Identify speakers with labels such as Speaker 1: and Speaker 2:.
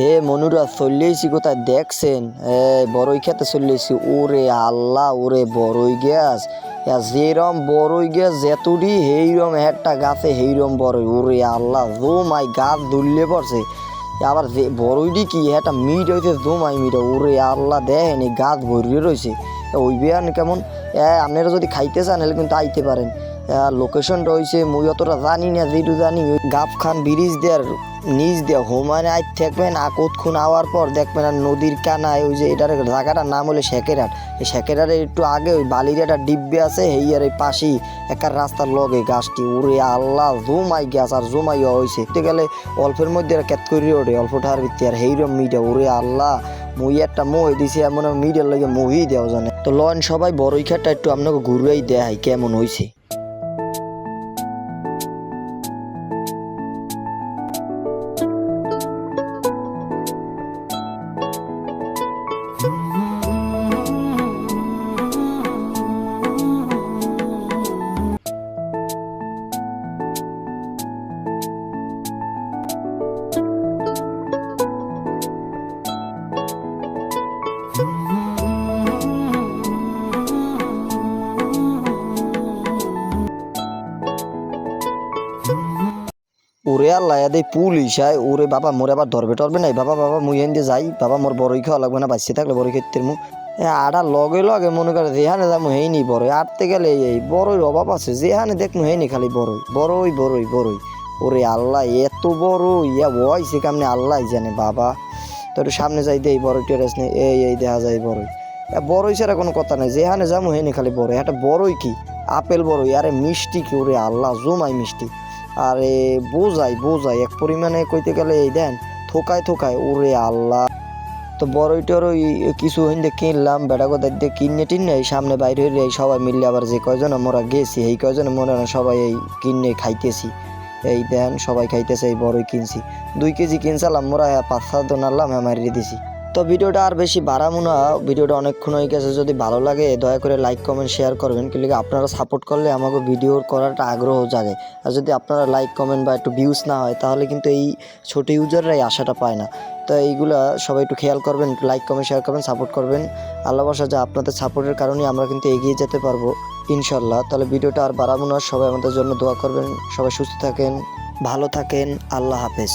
Speaker 1: এ মনুরা চললেইছি কোথায় দেখছেন? বড়ই খেতে চললেছি। ওরে আল্লাহ, ওরে বড়ই গ্যাস, যেরম বড়ই গ্যাস যেতুডি সেইরম একটা গাছে সেইরম বড়ই। ওরে আল্লাহ, জমাই গাছ দুললে পড়ছে। আবার যে বড়ইডি কি একটা মিট হয়েছে, জমাই মিট। ওরে আল্লাহ, দেখেন এই গাছ ভরিয়ে রয়েছে। ওই বিয়ান কেমন? আপনারা যদি খাইতে চান হলে কিন্তু আইতে পারেন। লোকেশনটা হয়েছে মুই অতটা জানি না, যেটু জানি ওই গাবখান ব্রিজ দেওয়ার নিচ দিয়ে হোমানে আই থাকবেন। কতক্ষণ আওয়ার পর দেখবেন আর নদীর কানায় ওই যে এটার জায়গাটার নাম হলো শেকেরহাট। এই শেকেরহাটের একটু আগে ওই বালির একটা ডিব্বে আছে, এই আর এই পাশেই একটা রাস্তার লগে গাছটি। ওরে আল্লাহ, জমাই গাছ আর জমাইয়া হয়েছে। গেলে অল্পের মধ্যে ক্যাত করি ওঠে অল্পটার ভিত্তি আর সেইরম মিটা। ওরে আল্লাহ, মুই একটা মোহে দিছি, এমন মিডিয়ার লাগে মহি দেওয়া জানে। তো লন সবাই বড়ই খেটটা একটু আপনাকে ঘুরেই দেয় কেমন হয়েছে। ওরে আল্লাহ, এদের পুলিশ আয়। ওরে বাবা, মোর আবার ধরবে টরবে নাই। বাবা বাবা মুই এন দিয়ে যাই। বাবা মোর বড়ই খাওয়া লাগবে না, বাঁচিয়ে থাকলে বড়ই খেতে মু। আড়া লগে লগে মনে করে যেখানে যাবো হেইনি বড়ই। আটতে গেলে এই বড়ই অভাব আছে, যেখানে দেখবো হেইনি খালি বড়ই বড়ই বড়ই বড়ই। ওরে আল্লাহ, এত বড়ই ইয়া বয়সে কেমনি আল্লাহ জানে। বাবা তো একটু সামনে যাই দেই, বড়ই টেরাস নেই। এই দেখা যায় বড়ই। বড়ই ছাড়া কোনো কথা নাই, যেখানে যাবো হেইনি খালি বড়ই। একটা বড়ই কি আপেল বড়ই, আরে মিষ্টি কি! ওরে আল্লাহ, জমাই মিষ্টি। আরে বোঝাই এক পরিমাণে কইতে গেলে এই দেন থোকায় থোকায়। ওরে আল্লাহ, তো বড়ইটার ওই কিছু হিন্দে কিনলাম। বেড়াগো দেখতে কিনে টিনে এই সামনে বাইরে হইলে সবাই মিললে আবার যে কয়জন আমরা গেছি এই কয়জন মনে হয় সবাই এই কিনে খাইতেছি। এই দেন সবাই খাইতেছে, এই বড়ই কিনছি 2 কেজি কিনছিলাম মোরা, 5-7 জন আনলাম, মারিয়ে দিছি। তো ভিডিওটা আর বেশি বাড়াবো না, ভিডিওটা অনেকক্ষণ হয়ে গেছে। যদি ভালো লাগে দয়া করে লাইক কমেন্ট শেয়ার করবেন, কিন্তু আপনারা সাপোর্ট করলে আমাকে ভিডিও করাটা আগ্রহ জাগে। আর যদি আপনারা লাইক কমেন্ট বা একটু ভিউজ না হয় তাহলে কিন্তু এই ছোটো ইউজাররাই আশাটা পায় না। তো এইগুলা সবাই একটু খেয়াল করবেন, একটু লাইক কমেন্ট শেয়ার করবেন, সাপোর্ট করবেন। আল্লাহ ভরসা যে আপনাদের সাপোর্টের কারণেই আমরা কিন্তু এগিয়ে যেতে পারবো ইনশাল্লাহ। তাহলে ভিডিওটা আর বাড়াবো না, সবাই আমাদের জন্য দোয়া করবেন। সবাই সুস্থ থাকেন, ভালো থাকেন, আল্লাহ হাফেজ।